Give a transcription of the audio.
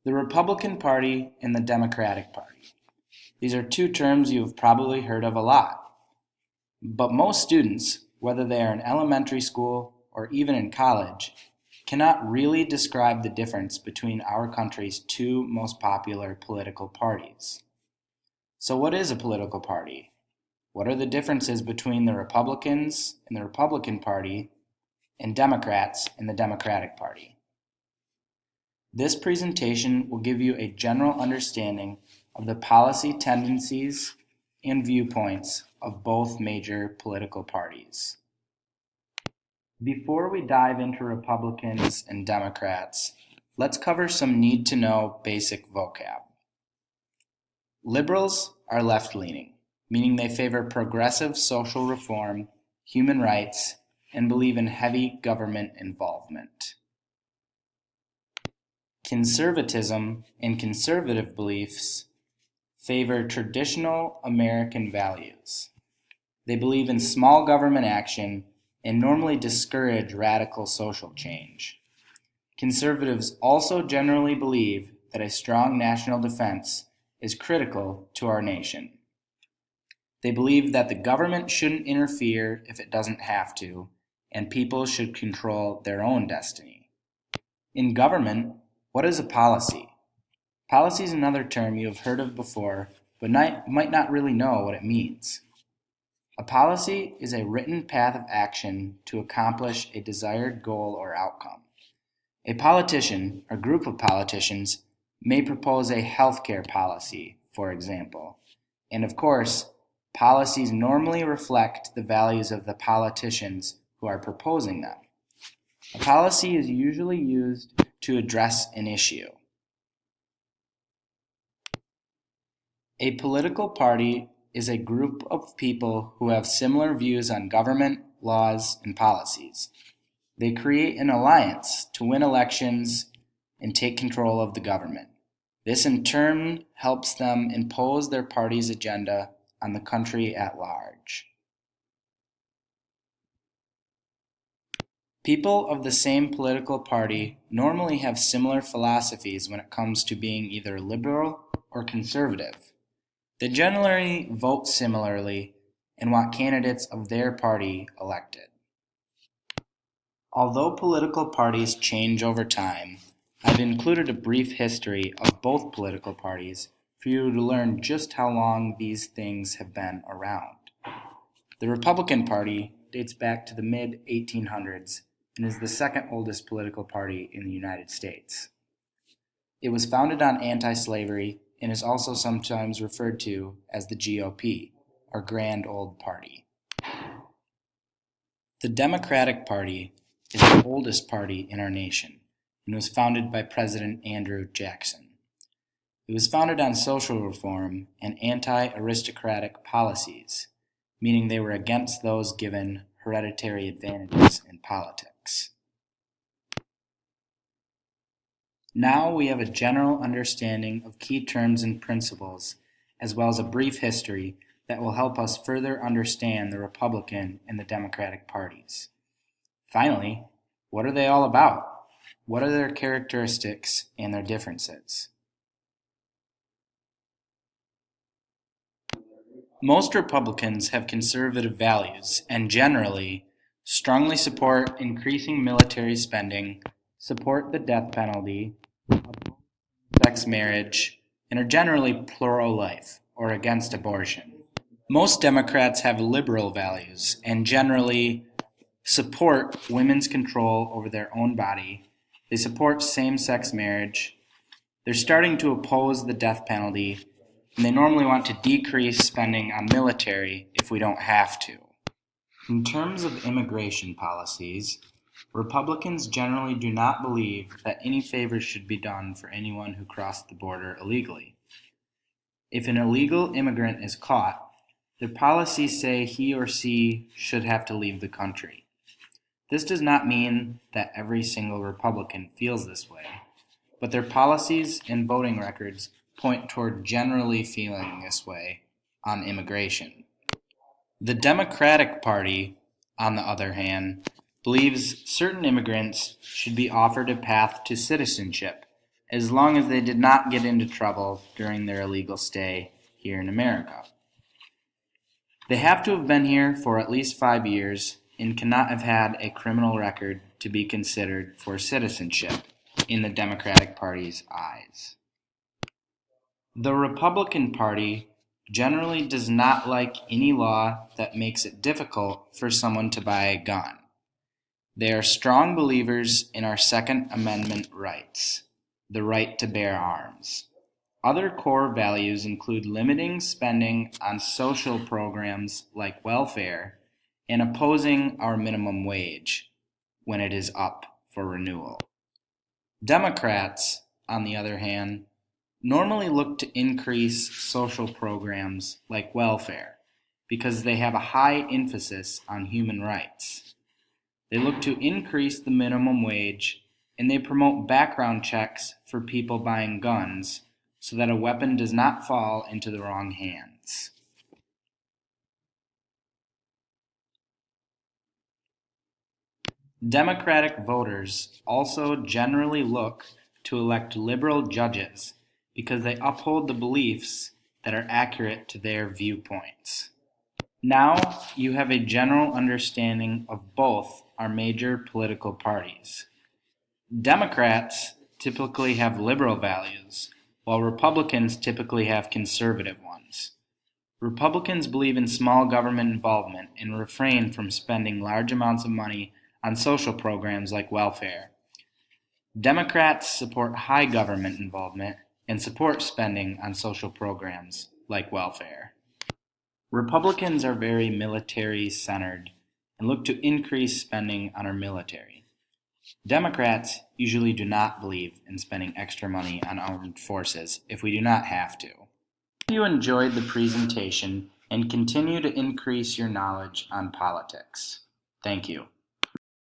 The Republican Party and the Democratic Party. These are two terms you have probably heard of a lot. But most students, whether they are in elementary school or even in college, cannot really describe the difference between our country's two most popular political parties. So what is a political party? What are the differences between the Republicans in the Republican Party and Democrats in the Democratic Party? This presentation will give you a general understanding of the policy tendencies and viewpoints of both major political parties. Before we dive into Republicans and Democrats, let's cover some need-to-know basic vocab. Liberals are left-leaning, meaning they favor progressive social reform, human rights, and believe in heavy government involvement. Conservatism and conservative beliefs favor traditional American values. They believe in small government action and normally discourage radical social change. Conservatives also generally believe that a strong national defense is critical to our nation. They believe that the government shouldn't interfere if it doesn't have to, and people should control their own destiny. In government, what is a policy? Policy is another term you have heard of before, but might not really know what it means. A policy is a written path of action to accomplish a desired goal or outcome. A politician, or group of politicians, may propose a healthcare policy, for example. And of course, policies normally reflect the values of the politicians who are proposing them. A policy is usually used to address an issue. A political party is a group of people who have similar views on government, laws, and policies. They create an alliance to win elections and take control of the government. This in turn helps them impose their party's agenda on the country at large. People of the same political party normally have similar philosophies when it comes to being either liberal or conservative. They generally vote similarly and want candidates of their party elected. Although political parties change over time, I've included a brief history of both political parties for you to learn just how long these things have been around. The Republican Party dates back to the mid-1800s and is the second oldest political party in the United States. It was founded on anti-slavery and is also sometimes referred to as the GOP, or Grand Old Party. The Democratic Party is the oldest party in our nation and was founded by President Andrew Jackson. It was founded on social reform and anti-aristocratic policies, meaning they were against those given hereditary advantages in politics. Now we have a general understanding of key terms and principles, as well as a brief history that will help us further understand the Republican and the Democratic parties. Finally, what are they all about? What are their characteristics and their differences? Most Republicans have conservative values and generally strongly support increasing military spending, support the death penalty, oppose sex marriage, and are generally pro-life or against abortion. Most Democrats have liberal values and generally support women's control over their own body. They support same-sex marriage. They're starting to oppose the death penalty, and they normally want to decrease spending on military if we don't have to. In terms of immigration policies, Republicans generally do not believe that any favors should be done for anyone who crossed the border illegally. If an illegal immigrant is caught, their policies say he or she should have to leave the country. This does not mean that every single Republican feels this way, but their policies and voting records point toward generally feeling this way on immigration. The Democratic Party, on the other hand, believes certain immigrants should be offered a path to citizenship as long as they did not get into trouble during their illegal stay here in America. They have to have been here for at least 5 years and cannot have had a criminal record to be considered for citizenship in the Democratic Party's eyes. The Republican Party generally does not like any law that makes it difficult for someone to buy a gun. They are strong believers in our Second Amendment rights, the right to bear arms. Other core values include limiting spending on social programs like welfare and opposing our minimum wage when it is up for renewal. Democrats, on the other hand, normally look to increase social programs like welfare because they have a high emphasis on human rights. They look to increase the minimum wage and they promote background checks for people buying guns so that a weapon does not fall into the wrong hands. Democratic voters also generally look to elect liberal judges because they uphold the beliefs that are accurate to their viewpoints. Now you have a general understanding of both our major political parties. Democrats typically have liberal values, while Republicans typically have conservative ones. Republicans believe in small government involvement and refrain from spending large amounts of money on social programs like welfare. Democrats support high government involvement and support spending on social programs like welfare. Republicans are very military-centered and look to increase spending on our military. Democrats usually do not believe in spending extra money on armed forces if we do not have to. If you enjoyed the presentation and continue to increase your knowledge on politics. Thank you.